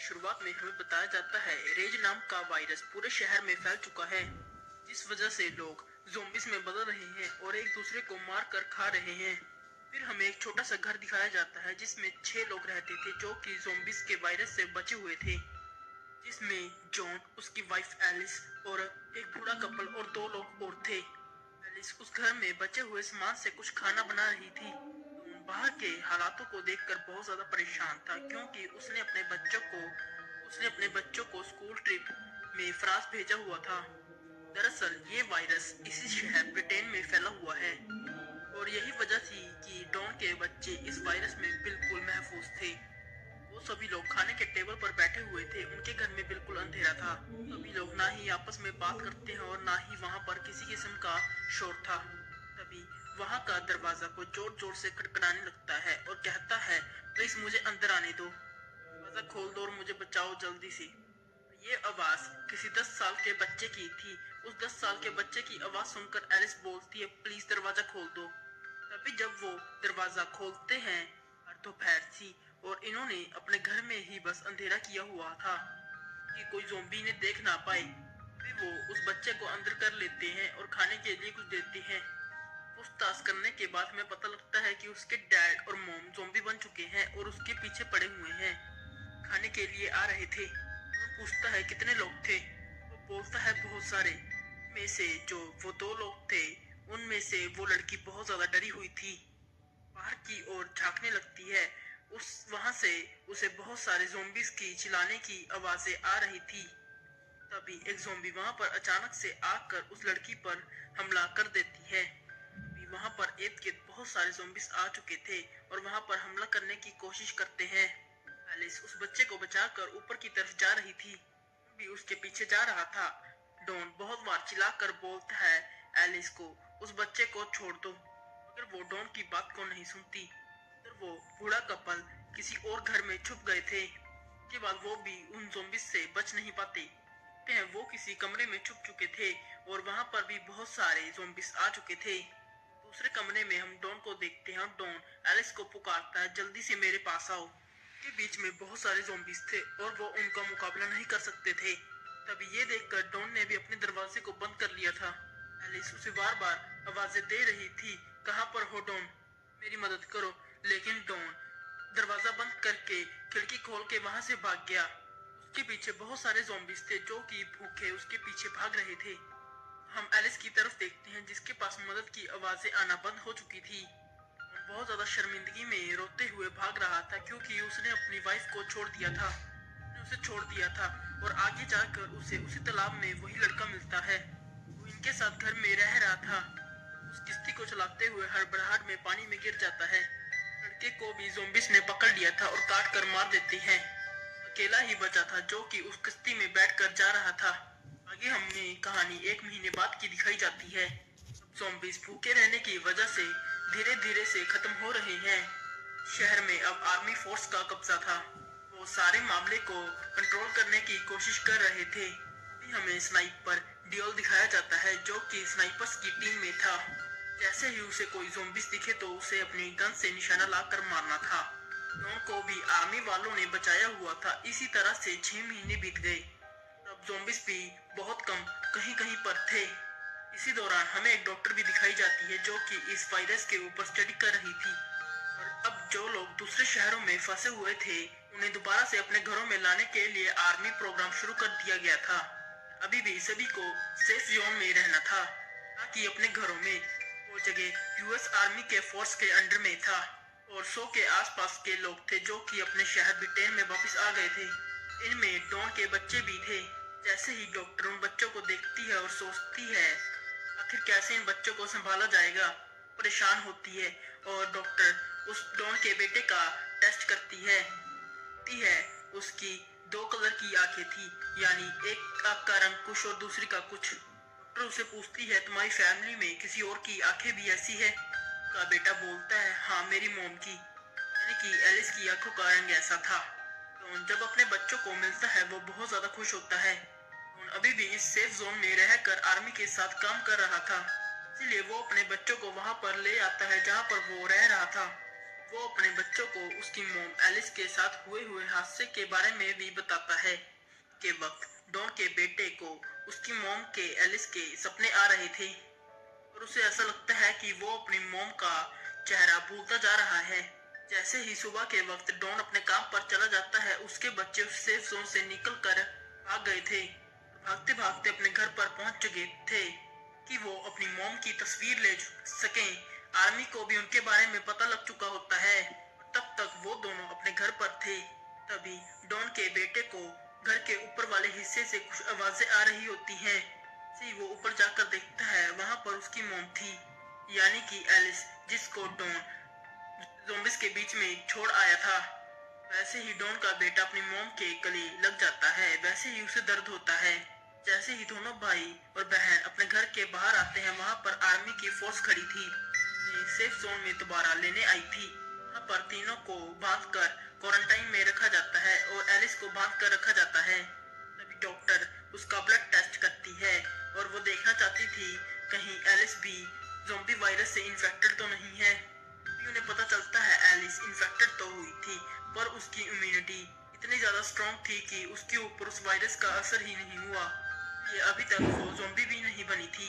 शुरुआत में हमें बताया जाता है रेज नाम का वायरस पूरे शहर में फैल चुका है, जिस वजह से लोग ज़ोंबीज में बदल रहे हैं और एक दूसरे को मार कर खा रहे हैं। फिर हमें एक छोटा सा घर दिखाया जाता है जिसमें 6 लोग रहते थे जो कि ज़ोंबीज के वायरस से बचे हुए थे, जिसमें जॉन, उसकी वाइफ एलिस और एक बूढ़ा कपल और 2 लोग और थे। एलिस उस घर में बचे हुए सामान से कुछ खाना बना रही थी। डॉन बाहर के हालातों को देखकर बहुत ज्यादा परेशान था क्योंकि उसने अपने बच्चों को स्कूल ट्रिप में फ्रांस भेजा हुआ था। दरअसल ये वायरस इसी शहर ब्रिटेन में फैला हुआ है और यही वजह थी कि डॉन के बच्चे इस वायरस में बिल्कुल महफूज थे। वो सभी लोग खाने के टेबल पर बैठे हुए थे। उनके घर में बिल्कुल अंधेरा था। सभी लोग ना ही आपस में बात करते हैं और ना ही वहाँ पर किसी किस्म का शोर था। तभी वहाँ का दरवाजा को जोर जोर से खटखटाने लगता है और कहता है, प्लीज मुझे अंदर आने दो, दरवाजा खोल दो और मुझे बचाओ जल्दी से। ये आवाज किसी 10 साल के बच्चे की थी। उस 10 साल के बच्चे की आवाज सुनकर एलिस बोलती है, प्लीज दरवाजा खोल दो। तभी जब वो दरवाजा खोलते हैं, दोपहर थी और इन्होंने अपने घर में ही बस अंधेरा किया हुआ था कि कोई ज़ोंबी इन्हें देख ना पाए। फिर वो उस बच्चे को अंदर कर लेते हैं और खाने के लिए कुछ देते हैं। पूछताछ करने के बाद हमें पता लगता है कि उसके डैड और मॉम ज़ोंबी बन चुके हैं और उसके पीछे पड़े हुए हैं, खाने के लिए आ रहे थे। वो पूछता है कितने लोग थे। वो बोलता है बहुत सारे। में से जो वो 2 लोग थे, उनमें से वो लड़की बहुत ज्यादा डरी हुई थी। बाहर की ओर झांकने लगती है। वहां से उसे बहुत सारे ज़ोंबीज की चिल्लाने की आवाजें आ रही थी। तभी एक ज़ोंबी वहां पर अचानक से आकर उस लड़की पर हमला कर देती है। तभी वहां पर एक के बहुत सारे ज़ोंबीज आ चुके थे और वहां पर हमला करने की कोशिश करते हैं। एलिस उस बच्चे को बचाकर ऊपर की तरफ जा रही थी, भी उसके पीछे जा रहा था। डॉन बहुत बार चिल्लाकर बोलता है एलिस को, उस बच्चे को छोड़ दो, मगर वो डॉन की बात को नहीं सुनती। फिर वो बूढ़ा कपल किसी और घर में छुप गए थे। उसके बाद वो भी उन ज़ोंबीज से बच नहीं पाते। देखते हैं वो किसी कमरे में छुप चुके थे और वहां पर भी बहुत सारे ज़ोंबीज आ चुके थे। दूसरे कमरे में हम डॉन को देखते हैं और डॉन एलिस को पुकारता है, जल्दी से मेरे पास आओ। के बीच में बहुत सारे ज़ोंबीज थे और वो उनका मुकाबला नहीं कर सकते थे। तभी ये देखकर डॉन ने भी अपने दरवाजे को बंद कर लिया था। एलिस उसे बार बार आवाजें दे रही थी, कहाँ पर हो डॉन, मेरी मदद करो। लेकिन डॉन दरवाजा बंद करके खिड़की खोल के वहां से भाग गया। उसके पीछे बहुत सारे ज़ोंबीज थे जो कि भूखे उसके पीछे भाग रहे थे। हम एलिस की तरफ देखते हैं जिसके पास मदद की आवाजें आना बंद हो चुकी थी। बहुत ज्यादा शर्मिंदगी में रोते हुए भाग रहा था क्योंकि उसने अपनी वाइफ को छोड़ दिया था। उसने उसे छोड़ दिया था और आगे जाकर उसे उसी तालाब में वही लड़का मिलता है। वो इनके साथ घर में रह रहा था। उस किश्ती को चलाते हुए हड़बड़ाहट में पानी में गिर जाता है। लड़के को भी ज़ोंबीज ने पकड़ लिया था और काट कर मार देते हैं। अकेला ही बचा था जो कि उस किश्ती में बैठकर जा रहा था। आगे हमें कहानी 1 महीने बाद की दिखाई जाती है। ज़ोंबीज भूखे रहने की वजह से धीरे धीरे से खत्म हो रहे हैं। शहर में अब आर्मी फोर्स का कब्जा था। वो सारे मामले को कंट्रोल करने की कोशिश कर रहे थे। अभी हमें स्नाइपर डियोल दिखाया जाता है जो कि स्नाइपर्स की टीम में था। जैसे ही उसे कोई ज़ोंबीज दिखे तो उसे अपनी गन से निशाना लाकर मारना था। डॉन को भी आर्मी वालों ने बचाया हुआ था। इसी तरह से 6 महीने बीत गए। तब ज़ोंबीज भी बहुत कम कहीं कहीं पर थे। इसी दौरान हमें एक डॉक्टर भी दिखाई जाती है जो कि इस वायरस के ऊपर स्टडी कर रही थी। और अब जो लोग दूसरे शहरों में फंसे हुए थे उन्हें दोबारा से अपने घरों में लाने के लिए आर्मी प्रोग्राम शुरू कर दिया गया था। अभी भी सभी को सेफ जोन में रहना था ताकि अपने घरों में। वो जगह यूएस आर्मी के फोर्स के अंडर में था और 100 के आसपास के लोग थे जो कि अपने शहर ब्रिटेन में वापस आ गए थे। इनमें डॉन के बच्चे भी थे। जैसे ही डॉक्टर उन बच्चों को देखती है और सोचती है आखिर कैसे इन बच्चों को संभाला जाएगा, परेशान होती है और डॉक्टर उस डॉन के बेटे का टेस्ट करती है। उसकी 2 कलर की आंखें थी, यानी एक आंख का रंग कुछ और दूसरी का कुछ। डॉक्टर उसे पूछती है तुम्हारी फैमिली में किसी और की आंखें भी ऐसी है? का बेटा बोलता है हाँ मेरी मॉम की, यानी कि एलिस की आंखों का रंग ऐसा था। तो जब अपने बच्चों को मिलता है वो बहुत ज्यादा खुश होता है। अभी भी इस सेफ जोन में रहकर आर्मी के साथ काम कर रहा था, इसलिए वो अपने बच्चों को वहां पर ले आता है जहां पर वो रह रहा था। वो अपने बच्चों को उसकी मॉम एलिस के साथ हुए हादसे के बारे में भी बताता है के वक्त डॉन के बेटे को उसकी मॉम के एलिस के सपने आ रहे थे और उसे ऐसा लगता है कि वो अपनी मॉम का चेहरा भूलता जा रहा है। जैसे ही सुबह के वक्त डॉन अपने काम पर चला जाता है, उसके बच्चे उस सेफ जोन से निकलकर भाग गए थे। भागते भागते अपने घर पर पहुंच चुके थे कि वो अपनी मॉम की तस्वीर ले सकें। आर्मी को भी उनके बारे में पता लग चुका होता है। तब तक वो दोनों अपने घर पर थे। तभी डॉन के बेटे को घर के ऊपर वाले हिस्से से कुछ आवाजें आ रही होती हैं। वो ऊपर जाकर देखता है, वहां पर उसकी मॉम थी, यानी कि एलिस, जिसको डॉन ज़ॉम्बीज़ के बीच में छोड़ आया था। वैसे ही डॉन का बेटा अपनी मॉम के गले लग जाता है। वैसे ही उसे दर्द होता है। जैसे ही दोनों भाई और बहन अपने घर के बाहर आते हैं, वहां पर आर्मी की फोर्स खड़ी थी, सेफ जोन में दोबारा लेने आई थी। वहां पर तीनों को बांधकर क्वारंटाइन में रखा जाता है और एलिस को बांध कर रखा जाता है। तभी डॉक्टर उसका ब्लड टेस्ट करती है और वो देखना चाहती थी कहीं एलिस भी ज़ॉम्बी वायरस से इन्फेक्टेड तो नहीं है। उन्हें पता चलता है एलिस इन्फेक्टेड तो हुई थी, पर उसकी इम्यूनिटी इतनी ज्यादा स्ट्रॉन्ग थी कि उसके ऊपर उस वायरस का असर ही नहीं हुआ। ये अभी तक वो ज़ॉम्बी भी नहीं बनी थी।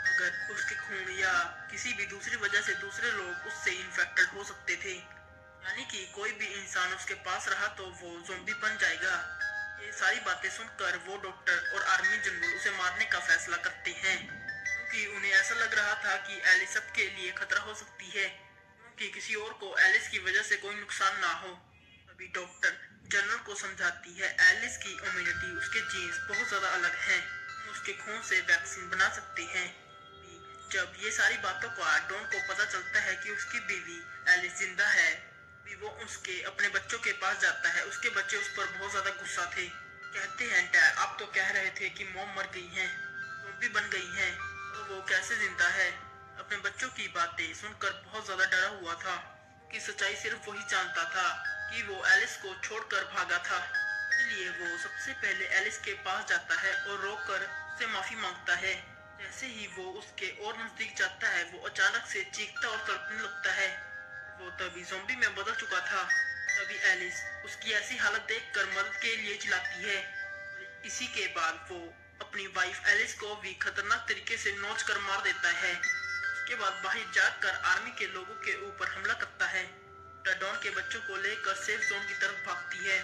अगर उसके खून या किसी भी दूसरी वजह से दूसरे लोग उससे इन्फेक्टेड हो सकते थे, यानी कि कोई भी इंसान उसके पास रहा तो वो ज़ॉम्बी बन जाएगा। ये सारी बातें सुनकर वो डॉक्टर और आर्मी जनरल उसे मारने का फैसला करते हैं, क्योंकि उन्हें ऐसा लग रहा था कि एलिस सबके लिए खतरा हो सकती है, कि किसी और को एलिस की वजह से कोई नुकसान ना हो। अभी डॉक्टर जनरल को समझाती है एलिस की इम्यूनिटी, उसके जीन्स बहुत ज्यादा अलग हैं, उसके खून से वैक्सीन बना सकते हैं। जब ये सारी बातों का डॉन को पता चलता है कि उसकी बीवी एलिस जिंदा है, भी वो उसके अपने बच्चों के पास जाता है। उसके बच्चे उस पर बहुत ज्यादा गुस्सा थे। कहते हैं, डैड आप तो कह रहे थे कि मॉम मर गई हैं, ज़ॉम्बी बन गई हैं, तो वो कैसे जिंदा है। अपने बच्चों की बातें सुनकर बहुत ज्यादा डरा हुआ था कि सच्चाई सिर्फ वही जानता था कि वो एलिस को छोड़कर भागा था। इसलिए वो सबसे पहले एलिस के पास जाता है और रोकर उससे माफी मांगता है। जैसे ही वो उसके और नजदीक जाता है, वो अचानक से चीखता और तड़पने लगता है। वो तभी ज़ॉम्बी में बदल चुका था। तभी एलिस उसकी ऐसी हालत देखकर मदद के लिए चिल्लाती है। इसी के बाद वो अपनी वाइफ एलिस को भी खतरनाक तरीके से नोच कर मार देता है। उसके बाद बाहर जाकर आर्मी के लोगों के ऊपर हमला करता है। डॉन के बच्चों को लेकर सेफ जोन की तरफ भागती है।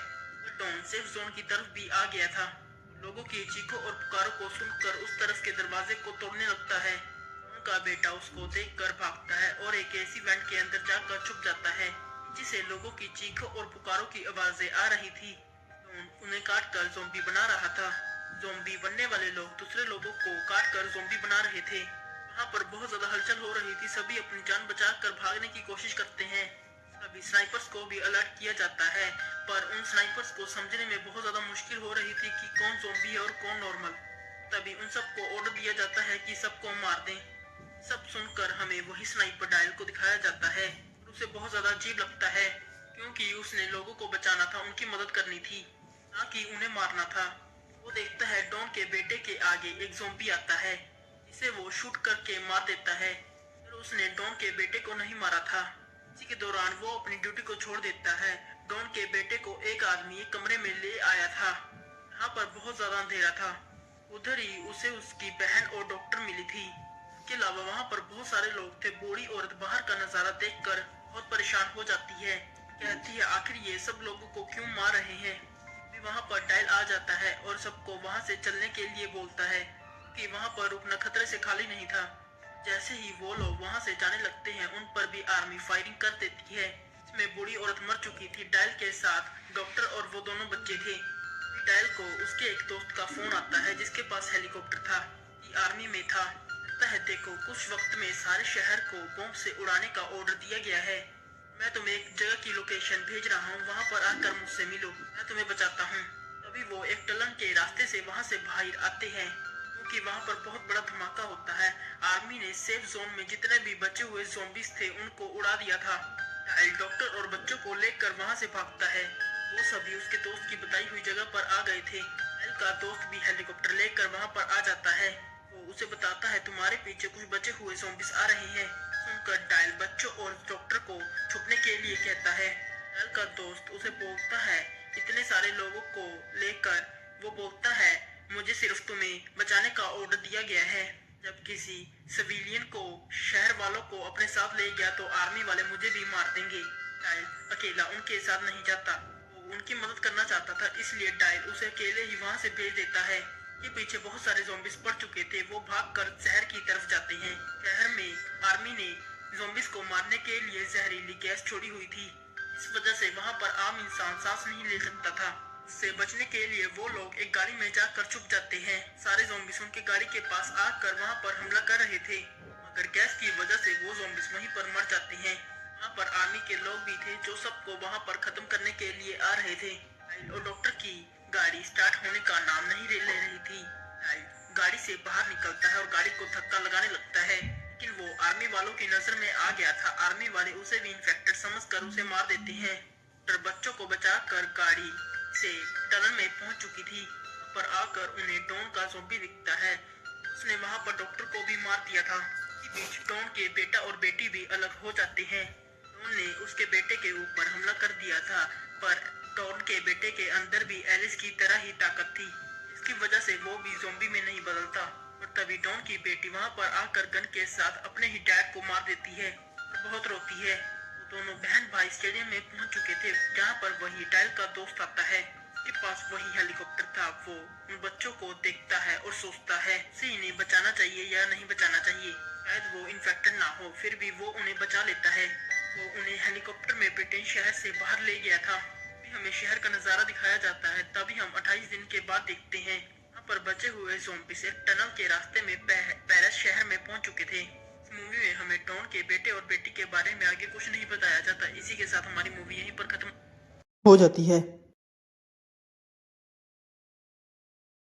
डॉन सेफ जोन की तरफ भी आ गया था। लोगों की चीखों और पुकारों को सुनकर उस तरफ के दरवाजे को तोड़ने लगता है। उनका बेटा उसको देखकर भागता है और एक एसी वेंट के अंदर जाकर छुप जाता है, जिसे लोगों की चीखों और पुकारों की आवाजें आ रही थी। उन्हें काट कर ज़ॉम्बी बना रहा था। ज़ॉम्बी बनने वाले लोग दूसरे लोगों को काट कर ज़ॉम्बी बना रहे थे। वहाँ पर बहुत ज्यादा हलचल हो रही थी। सभी अपनी जान बचाकर भागने की कोशिश करते हैं। सभी स्नाइपर्स को भी अलर्ट किया जाता है, पर उन स्नाइपर्स को समझने में बहुत ज्यादा मुश्किल हो रही थी कि कौन ज़ॉम्बी है और कौन नॉर्मल। तभी उन सबको ऑर्डर दिया जाता है कि सबको मार दें। सब सुनकर हमें वही स्नाइपर डायल को दिखाया जाता है। उसे बहुत ज्यादा अजीब लगता है, क्योंकि उसने लोगों को बचाना था, उनकी मदद करनी थी, ना कि उन्हें मारना था। वो देखता है डॉन के बेटे के आगे एक ज़ॉम्बी आता है, जिसे वो शूट करके मार देता है। पर उसने डॉन के बेटे को नहीं मारा था। इसी के दौरान वो अपनी ड्यूटी को छोड़ देता है। डॉन के बेटे को एक आदमी एक कमरे में ले आया था। यहाँ पर बहुत ज्यादा अंधेरा था। उधर ही उसे उसकी बहन और डॉक्टर मिली थी। इसके अलावा वहाँ पर बहुत सारे लोग थे। बूढ़ी औरत बाहर का नजारा देखकर बहुत परेशान हो जाती है। कहती है, आखिर ये सब लोगों को क्यों मार रहे हैं। वहाँ पर डायल आ जाता है और सबको वहाँ से चलने के लिए बोलता है, कि वहाँ पर रुकना खतरे से खाली नहीं था। जैसे ही वो लोग वहाँ से जाने लगते हैं, उन पर भी आर्मी फायरिंग कर देती है। इसमें बूढ़ी औरत मर चुकी थी। डायल के साथ डॉक्टर और वो दोनों बच्चे थे। डायल को उसके एक दोस्त का फोन आता है, जिसके पास हेलीकॉप्टर था, कि आर्मी में था। कहता है, देखो कुछ वक्त में सारे शहर को बॉम्ब से उड़ाने का ऑर्डर दिया गया है। मैं तुम्हें एक जगह की लोकेशन भेज रहा हूँ, वहाँ पर आकर मुझसे मिलो, मैं तुम्हें बचाता हूँ। तभी वो एक टनल के रास्ते से वहाँ से बाहर आते हैं, क्योंकि वहाँ पर बहुत बड़ा धमाका होता है। आर्मी ने सेफ जोन में जितने भी बचे हुए ज़ॉम्बीज थे, उनको उड़ा दिया था। डॉक्टर और बच्चों को लेकर वहाँ से भागता है। वो सभी उसके दोस्त की बताई हुई जगह पर आ गए थे। एल का दोस्त भी हेलीकॉप्टर लेकर वहाँ पर आ जाता है। वो उसे बताता है, तुम्हारे पीछे कुछ बचे हुए ज़ॉम्बीज आ रहे हैं। सुनकर डायल बच्चों और डॉक्टर को छुपने के लिए कहता है। डायल का दोस्त उसे बोलता है, इतने सारे लोगों को लेकर वो बोलता है, मुझे सिर्फ तुम्हें बचाने का ऑर्डर दिया गया है। जब किसी सिविलियन को शहर वालों को अपने साथ ले गया तो आर्मी वाले मुझे भी मार देंगे। डायल अकेला उनके साथ नहीं जाता, वो उनकी मदद करना चाहता था, इसलिए डायल उसे अकेले ही वहां से भेज देता है। ये पीछे बहुत सारे ज़ॉम्बीज पड़ चुके थे, वो भागकर शहर की तरफ जाते हैं। शहर में आर्मी ने ज़ॉम्बीज को मारने के लिए जहरीली गैस छोड़ी हुई थी। इस वजह से वहां पर आम इंसान सांस नहीं ले सकता था। इससे बचने के लिए वो लोग एक गाड़ी में जाकर छुप जाते हैं। सारे ज़ॉम्बीज उनके गाड़ी के पास आकर वहां पर हमला कर रहे थे, मगर गैस की वजह से वो ज़ॉम्बीज वहीं पर मर जाते हैं। वहाँ पर आर्मी के लोग भी थे जो सबको वहाँ पर खत्म करने के लिए आ रहे थे। डायल और डॉक्टर की गाड़ी स्टार्ट होने का नाम नहीं ले रही थी। डायल गाड़ी से बाहर निकलता है और गाड़ी को धक्का लगाने लगता है, लेकिन वो आर्मी वालों की नजर में आ गया था। आर्मी वाले उसे भी इन्फेक्टेड समझकर उसे मार देते हैं। डॉक्टर बच्चों को बचाकर गाड़ी से टनल में पहुंच चुकी थी, पर आकर उन्हें डॉन का ज़ॉम्बी दिखता है। उसने वहां पर डॉक्टर को भी मार दिया था। इसी बीच डॉन के बेटा और बेटी भी अलग हो जाते हैं। डॉन ने उसके बेटे के ऊपर हमला कर दिया था, पर डॉन के बेटे के अंदर भी एलिस की तरह ही ताकत थी, इसकी वजह से वो भी ज़ॉम्बी में नहीं बदलता। और तभी डॉन की बेटी वहां पर आकर गन के साथ अपने ही डैड को मार देती है और बहुत रोती है। वो दोनों बहन भाई स्टेडियम में पहुंच चुके थे, जहां पर वही डायल का दोस्त आता है। उसके पास वही हेलीकॉप्टर था। वो उन बच्चों को देखता है और सोचता है से इन्हें बचाना चाहिए या नहीं बचाना चाहिए। शायद वो इन्फेक्टेड ना हो, फिर भी वो उन्हें बचा लेता है। वो उन्हें हेलीकॉप्टर में ब्रिटेन शहर से बाहर ले गया था। हमें शहर का नजारा दिखाया जाता है, तभी हम 28 दिन के बाद देखते हैं यहाँ पर बचे हुए ज़ॉम्बीज़ एक टनल के रास्ते में पेरिस शहर में पहुंच चुके थे। इस मूवी में हमें डॉन के बेटे और बेटी के बारे में आगे कुछ नहीं बताया जाता। इसी के साथ हमारी मूवी यहीं पर खत्म हो जाती है।